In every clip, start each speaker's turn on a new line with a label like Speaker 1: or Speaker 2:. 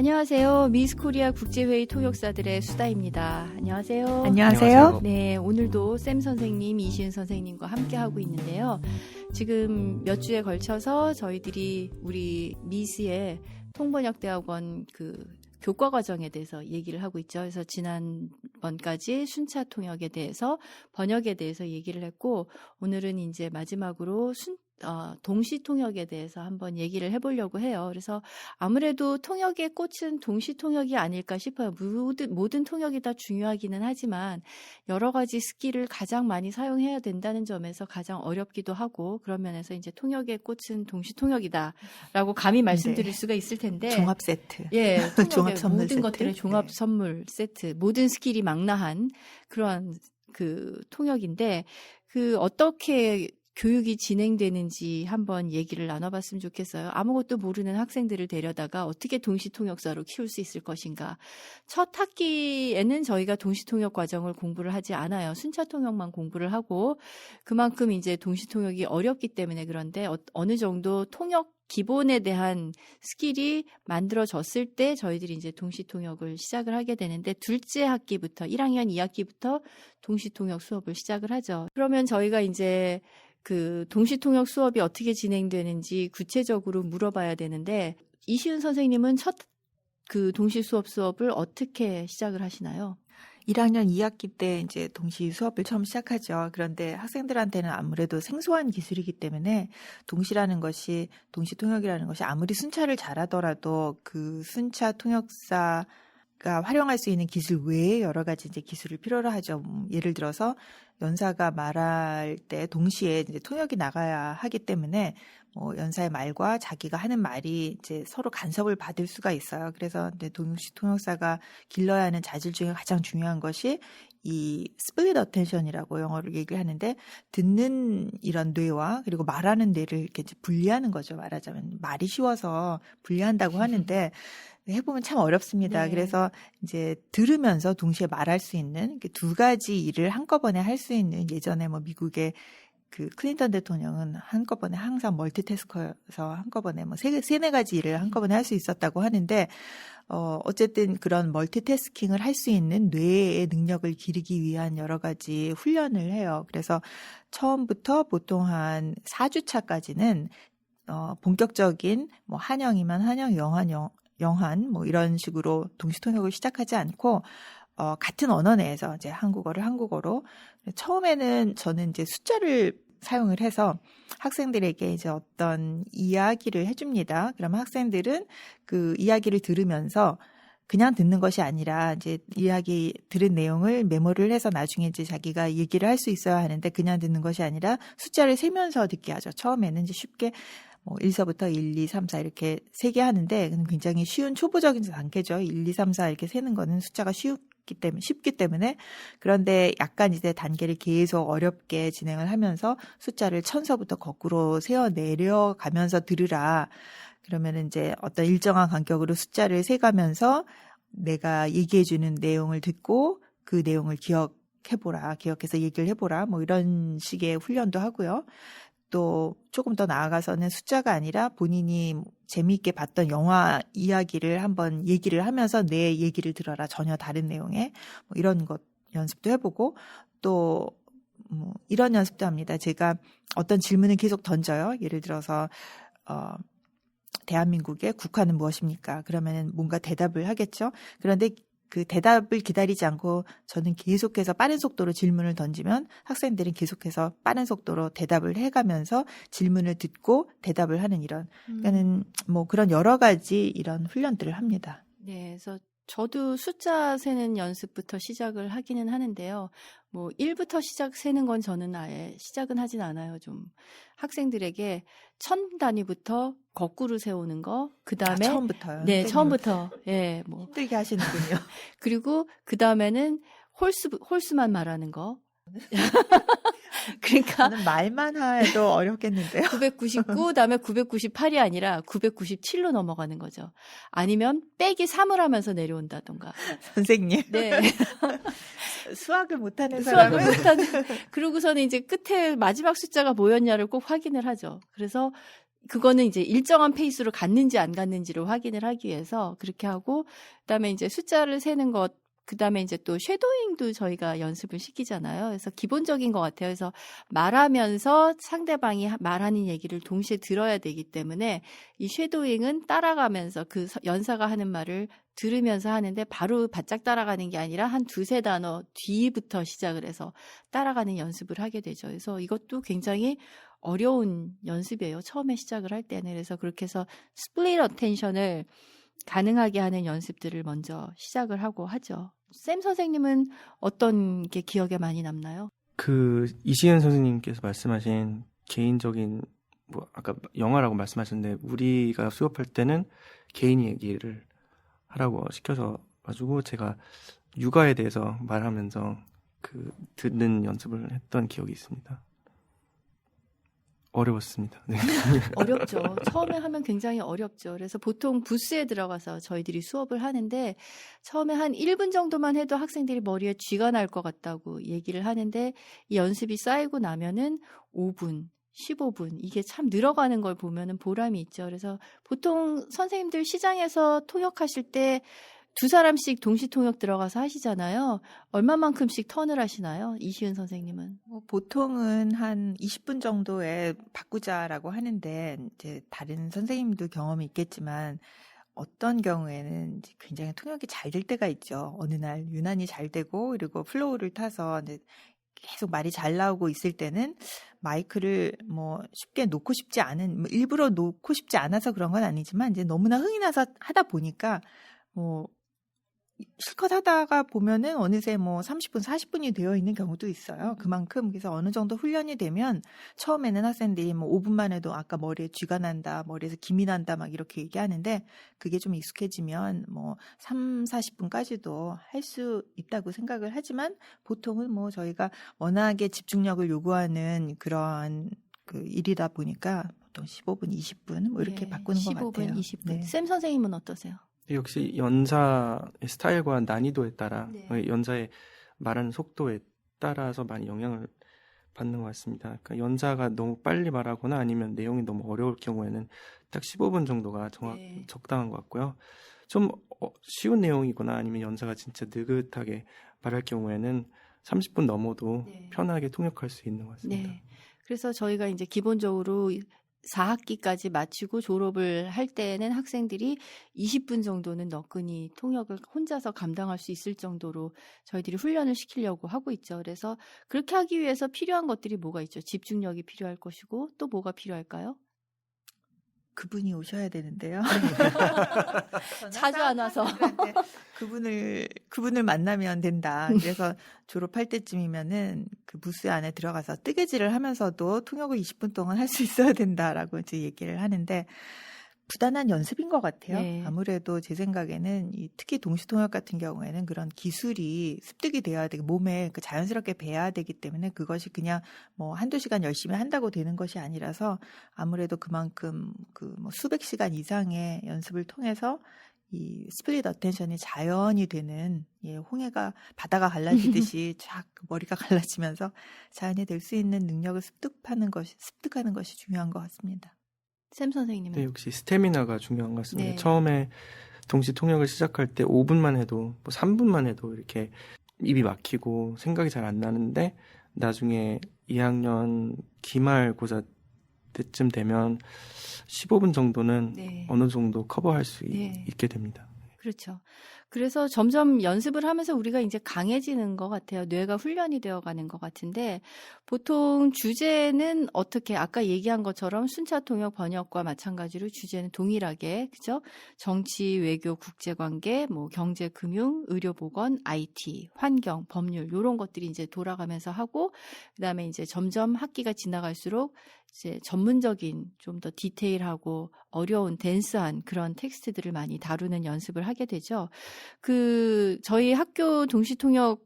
Speaker 1: 안녕하세요. 미스 코리아 국제회의 통역사들의 수다입니다. 안녕하세요.
Speaker 2: 안녕하세요.
Speaker 1: 네, 오늘도 샘 선생님, 이시은 선생님과 함께하고 있는데요. 지금 몇 주에 걸쳐서 저희들이 우리 미스의 통번역대학원 교과 과정에 대해서 얘기를 하고 있죠. 그래서 지난번까지 순차 통역에 대해서 번역에 대해서 얘기를 했고, 오늘은 이제 마지막으로 동시 통역에 대해서 한번 얘기를 해보려고 해요. 그래서 아무래도 통역의 꽃은 동시 통역이 아닐까 싶어요. 모든 통역이 다 중요하기는 하지만 여러 가지 스킬을 가장 많이 사용해야 된다는 점에서 가장 어렵기도 하고, 그런 면에서 이제 통역의 꽃은 동시 통역이다라고 감히 말씀드릴 수가 있을 텐데.
Speaker 2: 종합 세트.
Speaker 1: 예,
Speaker 2: 종합 선물
Speaker 1: 모든
Speaker 2: 세트.
Speaker 1: 것들의 종합 선물 세트, 모든 스킬이 망라한 그러한 통역인데, 어떻게 교육이 진행되는지 한번 얘기를 나눠봤으면 좋겠어요. 아무것도 모르는 학생들을 데려다가 어떻게 동시통역사로 키울 수 있을 것인가. 첫 학기에는 저희가 동시통역 과정을 공부를 하지 않아요. 순차통역만 공부를 하고, 그만큼 이제 동시통역이 어렵기 때문에. 그런데 어느 정도 통역 기본에 대한 스킬이 만들어졌을 때 저희들이 이제 동시통역을 시작을 하게 되는데, 둘째 학기부터 1학년 2학기부터 동시통역 수업을 시작을 하죠. 그러면 저희가 이제 동시통역 수업이 어떻게 진행되는지 구체적으로 물어봐야 되는데, 이시은 선생님은 첫 동시 수업을 어떻게 시작을 하시나요?
Speaker 2: 1학년 2학기 때 이제 동시 수업을 처음 시작하죠. 그런데 학생들한테는 아무래도 생소한 기술이기 때문에 동시 통역이라는 것이 아무리 순차를 잘하더라도 그 순차 통역사가 활용할 수 있는 기술 외에 여러 가지 이제 기술을 필요로 하죠. 예를 들어서 연사가 말할 때 동시에 이제 통역이 나가야 하기 때문에 연사의 말과 자기가 하는 말이 이제 서로 간섭을 받을 수가 있어요. 그래서 이제 동시 통역사가 길러야 하는 자질 중에 가장 중요한 것이 이 스플릿 어텐션이라고 영어로 얘기를 하는데, 듣는 이런 뇌와 그리고 말하는 뇌를 이렇게 분리하는 거죠. 말하자면 말이 쉬워서 분리한다고 하는데 해보면 참 어렵습니다.
Speaker 1: 네.
Speaker 2: 그래서 이제 들으면서 동시에 말할 수 있는 두 가지 일을 한꺼번에 할 수 있는, 예전에 미국의 클린턴 대통령은 한꺼번에 항상 멀티태스커여서 한꺼번에 세네 가지 일을 한꺼번에 할 수 있었다고 하는데, 어쨌든 그런 멀티태스킹을 할 수 있는 뇌의 능력을 기르기 위한 여러 가지 훈련을 해요. 그래서 처음부터 보통 한 4주차까지는 본격적인 한영이면 한영, 영한 이런 식으로 동시통역을 시작하지 않고 같은 언어 내에서 이제 한국어를 한국어로, 처음에는 저는 이제 숫자를 사용을 해서 학생들에게 이제 어떤 이야기를 해줍니다. 그러면 학생들은 그 이야기를 들으면서 그냥 듣는 것이 아니라 이제 이야기 들은 내용을 메모를 해서 나중에 이제 자기가 얘기를 할 수 있어야 하는데, 그냥 듣는 것이 아니라 숫자를 세면서 듣게 하죠. 처음에는 이제 쉽게 1서부터 1, 2, 3, 4 이렇게 세게 하는데, 굉장히 쉬운 초보적인 단계죠. 1, 2, 3, 4 이렇게 세는 거는 숫자가 쉽기 때문에. 그런데 약간 이제 단계를 계속 어렵게 진행을 하면서 숫자를 1000서부터 거꾸로 세어 내려가면서 들으라. 그러면은 이제 어떤 일정한 간격으로 숫자를 세가면서 내가 얘기해주는 내용을 듣고 그 내용을 기억해서 얘기를 해보라. 이런 식의 훈련도 하고요. 또 조금 더 나아가서는 숫자가 아니라 본인이 재미있게 봤던 영화 이야기를 한번 얘기를 하면서 내 얘기를 들어라. 전혀 다른 내용의 이런 것 연습도 해보고, 또 이런 연습도 합니다. 제가 어떤 질문을 계속 던져요. 예를 들어서 대한민국의 국화는 무엇입니까? 그러면 뭔가 대답을 하겠죠. 그런데 그 대답을 기다리지 않고 저는 계속해서 빠른 속도로 질문을 던지면 학생들은 계속해서 빠른 속도로 대답을 해가면서 질문을 듣고 대답을 하는 그러니까는 그런 여러 가지 이런 훈련들을 합니다.
Speaker 1: 네, 그래서 저도 숫자 세는 연습부터 시작을 하기는 하는데요. 1부터 세는 건 저는 아예 시작은 하진 않아요. 좀 학생들에게 1000 단위부터 거꾸로 세우는 거, 그 다음에.
Speaker 2: 처음부터요?
Speaker 1: 네, 처음부터. 예,
Speaker 2: 힘들게 하시는군요.
Speaker 1: 그리고 그 다음에는 홀수만 말하는 거. 그러니까
Speaker 2: 저는 말만 해도 어렵겠는데요.
Speaker 1: 999, 다음에 998이 아니라 997로 넘어가는 거죠. 아니면 빼기 3을 하면서 내려온다던가.
Speaker 2: 선생님.
Speaker 1: 네.
Speaker 2: 수학을 못하는 사람은.
Speaker 1: 그러고서는 이제 끝에 마지막 숫자가 뭐였냐를 꼭 확인을 하죠. 그래서 그거는 이제 일정한 페이스로 갔는지 안 갔는지를 확인을 하기 위해서 그렇게 하고, 그다음에 이제 숫자를 세는 것, 그다음에 이제 또 쉐도잉도 저희가 연습을 시키잖아요. 그래서 기본적인 것 같아요. 그래서 말하면서 상대방이 말하는 얘기를 동시에 들어야 되기 때문에 이 쉐도잉은 따라가면서 그 연사가 하는 말을 들으면서 하는데 바로 바짝 따라가는 게 아니라 한 두세 단어 뒤부터 시작을 해서 따라가는 연습을 하게 되죠. 그래서 이것도 굉장히 어려운 연습이에요. 처음에 시작을 할 때는. 그래서 그렇게 해서 스플릿 어텐션을 가능하게 하는 연습들을 먼저 시작을 하고 하죠. 샘 선생님은 어떤 게 기억에 많이 남나요?
Speaker 3: 이시은 선생님께서 말씀하신 개인적인, 아까 영화라고 말씀하셨는데, 우리가 수업할 때는 개인 얘기를 하라고 시켜서 가지고 제가 육아에 대해서 말하면서 듣는 연습을 했던 기억이 있습니다. 어려웠습니다. 네.
Speaker 1: 어렵죠. 처음에 하면 굉장히 어렵죠. 그래서 보통 부스에 들어가서 저희들이 수업을 하는데 처음에 한 1분 정도만 해도 학생들이 머리에 쥐가 날 것 같다고 얘기를 하는데 이 연습이 쌓이고 나면은 5분, 15분 이게 참 늘어가는 걸 보면은 보람이 있죠. 그래서 보통 선생님들 시장에서 통역하실 때 두 사람씩 동시 통역 들어가서 하시잖아요. 얼마만큼씩 턴을 하시나요? 이시은 선생님은?
Speaker 2: 보통은 한 20분 정도에 바꾸자라고 하는데, 이제 다른 선생님도 경험이 있겠지만, 어떤 경우에는 이제 굉장히 통역이 잘 될 때가 있죠. 어느 날 유난히 잘 되고, 그리고 플로우를 타서 이제 계속 말이 잘 나오고 있을 때는 마이크를 쉽게 놓고 싶지 않은, 일부러 놓고 싶지 않아서 그런 건 아니지만, 이제 너무나 흥이 나서 하다 보니까, 실컷 하다가 보면은 어느새 30분, 40분이 되어 있는 경우도 있어요. 그만큼, 그래서 어느 정도 훈련이 되면 처음에는 학생들이 5분만 해도 아까 머리에 쥐가 난다, 머리에서 김이 난다 막 이렇게 얘기하는데 그게 좀 익숙해지면 3, 40분까지도 할 수 있다고 생각을 하지만 보통은 저희가 워낙에 집중력을 요구하는 그러한 일이다 보니까 보통 15분, 20분 이렇게
Speaker 1: 네,
Speaker 2: 바꾸는 것
Speaker 1: 15분,
Speaker 2: 같아요.
Speaker 1: 20분.
Speaker 2: 네.
Speaker 1: 샘 선생님은 어떠세요?
Speaker 3: 역시 연사의 스타일과 난이도에 따라
Speaker 1: 네.
Speaker 3: 연사의 말하는 속도에 따라서 많이 영향을 받는 것 같습니다. 그러니까 연사가 너무 빨리 말하거나 아니면 내용이 너무 어려울 경우에는 딱 15분 정도가
Speaker 1: 네.
Speaker 3: 적당한 것 같고요. 좀 쉬운 내용이거나 아니면 연사가 진짜 느긋하게 말할 경우에는 30분 넘어도
Speaker 1: 네.
Speaker 3: 편하게 통역할 수 있는 것 같습니다.
Speaker 1: 네. 그래서 저희가 이제 기본적으로 4학기까지 마치고 졸업을 할 때는 학생들이 20분 정도는 너끈히 통역을 혼자서 감당할 수 있을 정도로 저희들이 훈련을 시키려고 하고 있죠. 그래서 그렇게 하기 위해서 필요한 것들이 뭐가 있죠? 집중력이 필요할 것이고 또 뭐가 필요할까요?
Speaker 2: 그분이 오셔야 되는데요.
Speaker 1: 자주 안 와서.
Speaker 2: 그분을 만나면 된다. 그래서 졸업할 때쯤이면은 그 부스 안에 들어가서 뜨개질을 하면서도 통역을 20분 동안 할 수 있어야 된다라고 이제 얘기를 하는데 부단한 연습인 것 같아요.
Speaker 1: 네.
Speaker 2: 아무래도 제 생각에는 특히 동시통역 같은 경우에는 그런 기술이 습득이 돼야 되고 몸에 자연스럽게 배야 되기 때문에 그것이 그냥 한두 시간 열심히 한다고 되는 것이 아니라서 아무래도 그만큼 수백 시간 이상의 연습을 통해서 이 스플릿 어텐션이 자연이 되는 홍해가 바다가 갈라지듯이 쫙 머리가 갈라지면서 자연이 될 수 있는 능력을 습득하는 것이 중요한 것 같습니다.
Speaker 1: 샘 선생님은?
Speaker 3: 네, 역시 스태미나가 중요한 것 같습니다.
Speaker 1: 네.
Speaker 3: 처음에 동시 통역을 시작할 때 5분만 해도 3분만 해도 이렇게 입이 막히고 생각이 잘 안 나는데 나중에 2학년 기말고사 때쯤 되면 15분 정도는
Speaker 1: 네.
Speaker 3: 어느 정도 커버할 수
Speaker 1: 네.
Speaker 3: 있게 됩니다.
Speaker 1: 그렇죠. 그래서 점점 연습을 하면서 우리가 이제 강해지는 것 같아요. 뇌가 훈련이 되어가는 것 같은데 보통 주제는 어떻게 아까 얘기한 것처럼 순차 통역 번역과 마찬가지로 주제는 동일하게 그죠? 정치, 외교, 국제관계, 경제, 금융, 의료, 보건, IT, 환경, 법률 이런 것들이 이제 돌아가면서 하고 그다음에 이제 점점 학기가 지나갈수록 이제 전문적인 좀 더 디테일하고 어려운 댄스한 그런 텍스트들을 많이 다루는 연습을 하게 되죠. 저희 학교 동시통역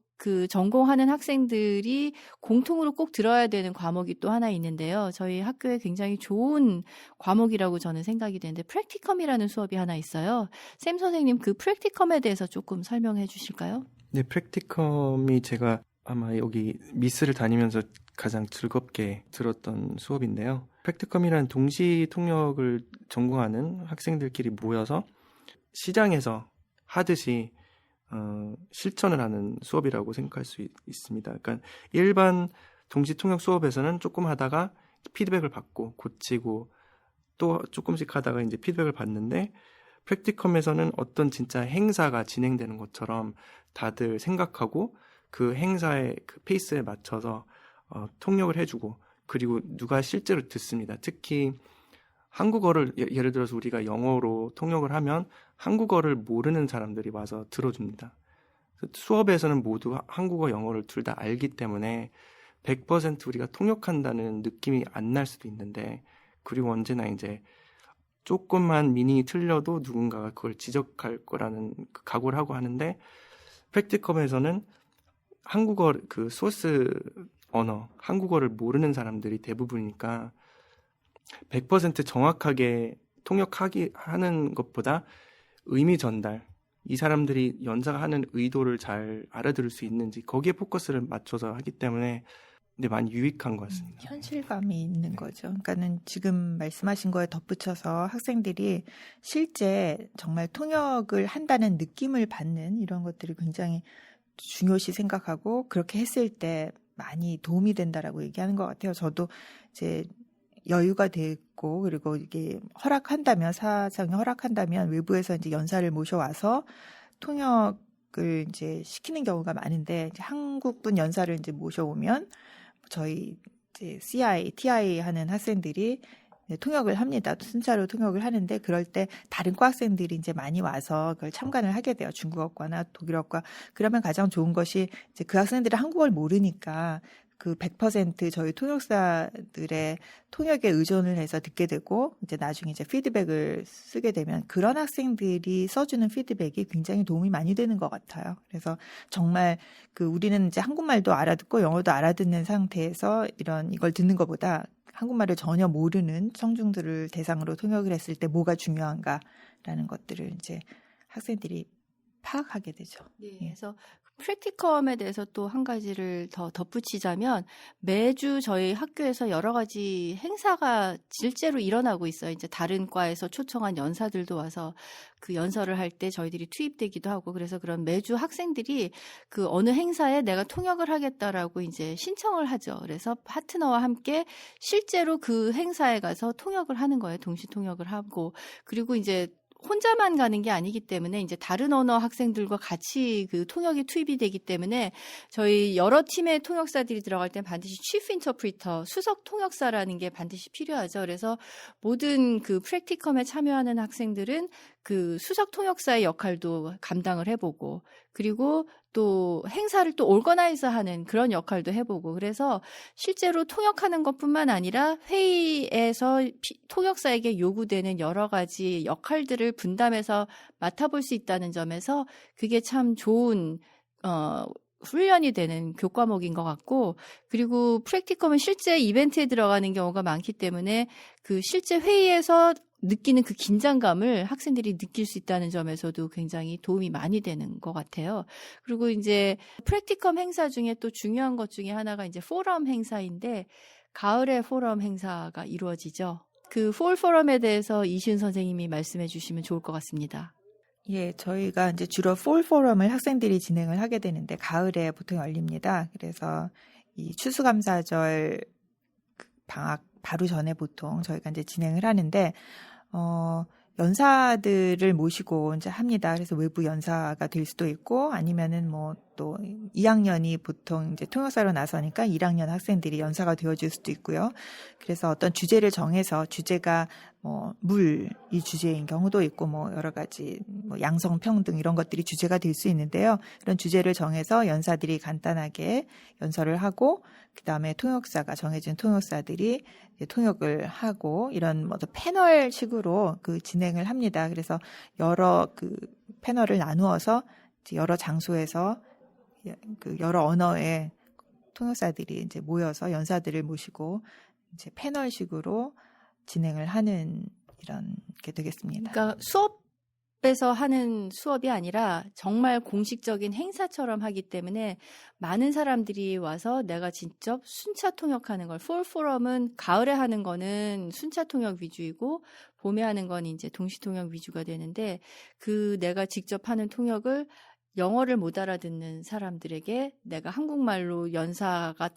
Speaker 1: 전공하는 학생들이 공통으로 꼭 들어야 되는 과목이 또 하나 있는데요. 저희 학교에 굉장히 좋은 과목이라고 저는 생각이 되는데 프랙티컴이라는 수업이 하나 있어요. 샘 선생님 그 프랙티컴에 대해서 조금 설명해 주실까요?
Speaker 3: 네, 프랙티컴이 제가 아마 여기 미스를 다니면서 가장 즐겁게 들었던 수업인데요. 프랙티컴이란 동시 통역을 전공하는 학생들끼리 모여서 시장에서 하듯이 실천을 하는 수업이라고 생각할 수 있습니다. 그러니까 일반 동시 통역 수업에서는 조금 하다가 피드백을 받고 고치고 또 조금씩 하다가 이제 피드백을 받는데 프랙티컴에서는 어떤 진짜 행사가 진행되는 것처럼 다들 생각하고 그 행사의 그 페이스에 맞춰서 통역을 해주고 그리고 누가 실제로 듣습니다. 특히 한국어를 예를 들어서 우리가 영어로 통역을 하면 한국어를 모르는 사람들이 와서 들어줍니다. 수업에서는 모두 한국어, 영어를 둘 다 알기 때문에 100% 우리가 통역한다는 느낌이 안 날 수도 있는데 그리고 언제나 이제 조금만 미닝이 틀려도 누군가가 그걸 지적할 거라는 그 각오를 하고 하는데 프랙티컴에서는 한국어 그 소스 언어, 한국어를 모르는 사람들이 대부분이니까 100% 정확하게 하는 것보다 의미 전달, 이 사람들이 연사가 하는 의도를 잘 알아들을 수 있는지 거기에 포커스를 맞춰서 하기 때문에 근데 많이 유익한 것 같습니다.
Speaker 2: 현실감이 있는 거죠. 그러니까는 지금 말씀하신 거에 덧붙여서 학생들이 실제 정말 통역을 한다는 느낌을 받는 이런 것들이 굉장히 중요시 생각하고 그렇게 했을 때 많이 도움이 된다라고 얘기하는 것 같아요. 저도 이제 여유가 됐고 그리고 이게 사정이 허락한다면 외부에서 이제 연사를 모셔와서 통역을 이제 시키는 경우가 많은데 이제 한국분 연사를 이제 모셔오면 저희 이제 TI 하는 학생들이 통역을 합니다. 순차로 통역을 하는데 그럴 때 다른 과 학생들이 이제 많이 와서 그걸 참관을 하게 돼요. 중국어과나 독일어과. 그러면 가장 좋은 것이 이제 그 학생들이 한국어를 모르니까 그 100% 저희 통역사들의 통역에 의존을 해서 듣게 되고 이제 나중에 이제 피드백을 쓰게 되면 그런 학생들이 써주는 피드백이 굉장히 도움이 많이 되는 것 같아요. 그래서 정말 우리는 이제 한국말도 알아듣고 영어도 알아듣는 상태에서 이걸 듣는 것보다 한국말을 전혀 모르는 청중들을 대상으로 통역을 했을 때 뭐가 중요한가라는 것들을 이제 학생들이 파악하게 되죠.
Speaker 1: 네, 그래서 프랙티컴에 대해서 또 한 가지를 더 덧붙이자면 매주 저희 학교에서 여러 가지 행사가 실제로 일어나고 있어요. 이제 다른 과에서 초청한 연사들도 와서 그 연설을 할 때 저희들이 투입되기도 하고 그래서 그런 매주 학생들이 그 어느 행사에 내가 통역을 하겠다라고 이제 신청을 하죠. 그래서 파트너와 함께 실제로 그 행사에 가서 통역을 하는 거예요. 동시 통역을 하고 그리고 이제 혼자만 가는 게 아니기 때문에 이제 다른 언어 학생들과 같이 그 통역이 투입이 되기 때문에 저희 여러 팀의 통역사들이 들어갈 땐 반드시 chief interpreter, 수석 통역사라는 게 반드시 필요하죠. 그래서 모든 그 프랙티컴에 참여하는 학생들은 그 수석 통역사의 역할도 감당을 해보고 그리고 또 행사를 또 올거나이즈하는 그런 역할도 해보고 그래서 실제로 통역하는 것뿐만 아니라 회의에서 통역사에게 요구되는 여러 가지 역할들을 분담해서 맡아볼 수 있다는 점에서 그게 참 좋은 훈련이 되는 교과목인 것 같고 그리고 프랙티컴은 실제 이벤트에 들어가는 경우가 많기 때문에 그 실제 회의에서 느끼는 그 긴장감을 학생들이 느낄 수 있다는 점에서도 굉장히 도움이 많이 되는 것 같아요. 그리고 이제 프랙티컴 행사 중에 또 중요한 것 중에 하나가 이제 포럼 행사인데 가을에 포럼 행사가 이루어지죠. 그 폴 포럼에 대해서 이시은 선생님이 말씀해 주시면 좋을 것 같습니다.
Speaker 2: 예, 저희가 이제 주로 폴 포럼을 학생들이 진행을 하게 되는데 가을에 보통 열립니다. 그래서 이 추수감사절 방학 바로 전에 보통 저희가 이제 진행을 하는데 연사들을 모시고 이제 합니다. 그래서 외부 연사가 될 수도 있고 아니면은 뭐 또 2학년이 보통 이제 통역사로 나서니까 1학년 학생들이 연사가 되어줄 수도 있고요. 그래서 어떤 주제를 정해서 주제가 뭐 이 주제인 경우도 있고 뭐 여러 가지 뭐 양성평등 이런 것들이 주제가 될 수 있는데요. 이런 주제를 정해서 연사들이 간단하게 연설을 하고 그다음에 정해진 통역사들이 이제 통역을 하고 이런 뭐 패널식으로 진행을 합니다. 그래서 여러 패널을 나누어서 여러 장소에서 여러 언어의 통역사들이 이제 모여서 연사들을 모시고 이제 패널식으로 진행을 하는 이런 게 되겠습니다.
Speaker 1: 그러니까 수업 집에서 하는 수업이 아니라 정말 공식적인 행사처럼 하기 때문에 많은 사람들이 와서 내가 직접 순차 통역하는 걸, 폴 포럼은 가을에 하는 거는 순차 통역 위주이고 봄에 하는 건 이제 동시 통역 위주가 되는데 그 내가 직접 하는 통역을 영어를 못 알아듣는 사람들에게 내가 한국말로 연사가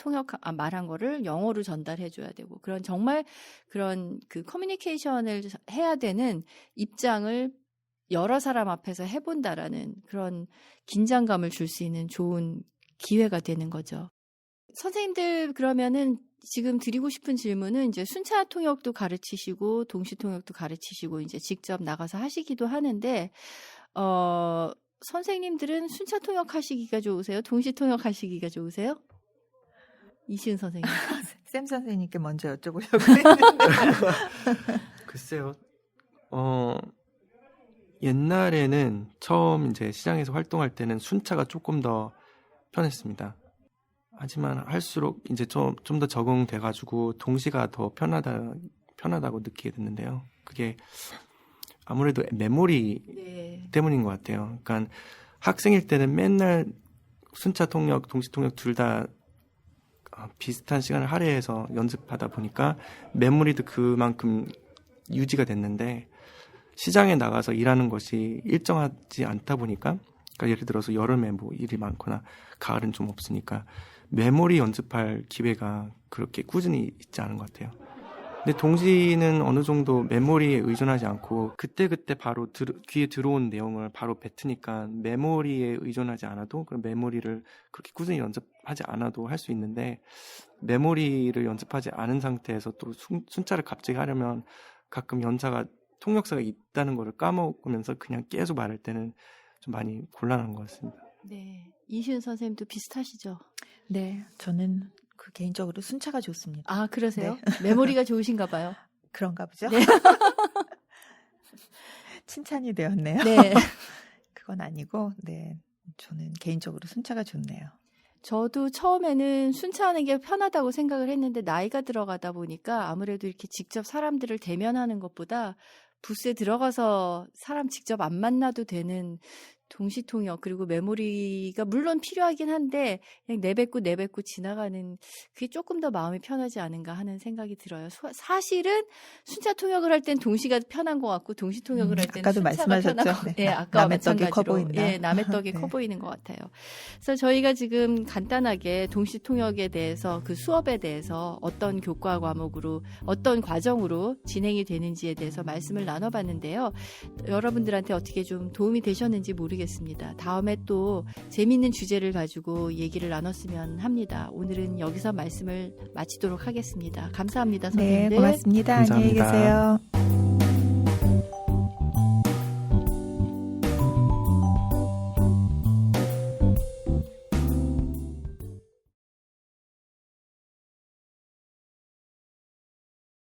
Speaker 1: 말한 거를 영어로 전달해 줘야 되고 그런 정말 그런 그 커뮤니케이션을 해야 되는 입장을 여러 사람 앞에서 해본다라는 그런 긴장감을 줄 수 있는 좋은 기회가 되는 거죠. 선생님들 그러면은 지금 드리고 싶은 질문은 이제 순차 통역도 가르치시고 동시 통역도 가르치시고 이제 직접 나가서 하시기도 하는데 선생님들은 순차 통역 하시기가 좋으세요? 동시 통역 하시기가 좋으세요? 이시은 선생님.
Speaker 2: 쌤 선생님께 먼저 여쭤보려고 했는데.
Speaker 3: 글쎄요. 옛날에는 처음 이제 시장에서 활동할 때는 순차가 조금 더 편했습니다. 하지만 할수록 이제 좀 더 적응돼가지고 동시가 더 편하다고 느끼게 됐는데요. 그게 아무래도 메모리
Speaker 1: 네.
Speaker 3: 때문인 것 같아요. 그러니까 학생일 때는 맨날 순차 통역, 동시 통역 둘 다 비슷한 시간을 할애해서 연습하다 보니까 메모리도 그만큼 유지가 됐는데 시장에 나가서 일하는 것이 일정하지 않다 보니까 그러니까 예를 들어서 여름에 뭐 일이 많거나 가을은 좀 없으니까 메모리 연습할 기회가 그렇게 꾸준히 있지 않은 것 같아요. 근데 동시는 어느 정도 메모리에 의존하지 않고 그때그때 바로 귀에 들어온 내용을 바로 뱉으니까 메모리에 의존하지 않아도 그런 메모리를 그렇게 꾸준히 연습하지 않아도 할 수 있는데 메모리를 연습하지 않은 상태에서 또 순차를 갑자기 하려면 가끔 통역사가 있다는 걸 까먹으면서 그냥 계속 말할 때는 좀 많이 곤란한 것 같습니다.
Speaker 1: 네. 이시은 선생님도 비슷하시죠?
Speaker 2: 네, 저는 개인적으로 순차가 좋습니다.
Speaker 1: 아, 그러세요? 네. 메모리가 좋으신가 봐요.
Speaker 2: 그런가 보죠?
Speaker 1: 네.
Speaker 2: 칭찬이 되었네요.
Speaker 1: 네.
Speaker 2: 그건 아니고, 네, 저는 개인적으로 순차가 좋네요.
Speaker 1: 저도 처음에는 순차하는 게 편하다고 생각을 했는데 나이가 들어가다 보니까 아무래도 이렇게 직접 사람들을 대면하는 것보다 부스에 들어가서 사람 직접 안 만나도 되는 동시통역 그리고 메모리가 물론 필요하긴 한데 그냥 내뱉고 지나가는 그게 조금 더 마음이 편하지 않은가 하는 생각이 들어요. 사실은 순차 통역을 할 땐 동시가 편한 것 같고 동시 통역을 할 때는
Speaker 2: 아까도
Speaker 1: 순차가
Speaker 2: 말씀하셨죠.
Speaker 1: 편한 것
Speaker 2: 네.
Speaker 1: 예, 아까와
Speaker 2: 남의 떡이 커
Speaker 1: 마찬가지로
Speaker 2: 보인다.
Speaker 1: 예, 남의 떡이
Speaker 2: 네.
Speaker 1: 커 보이는 것 같아요. 그래서 저희가 지금 간단하게 동시 통역에 대해서 그 수업에 대해서 어떤 교과 과목으로 어떤 과정으로 진행이 되는지에 대해서 말씀을 나눠봤는데요. 여러분들한테 어떻게 좀 도움이 되셨는지 모르겠습니다. 다음에 또 재미있는 주제를 가지고 얘기를 나눴으면 합니다. 오늘은 여기서 말씀을 마치도록 하겠습니다. 감사합니다, 선생님들.
Speaker 2: 네, 고맙습니다.
Speaker 3: 감사합니다.
Speaker 2: 안녕히 계세요.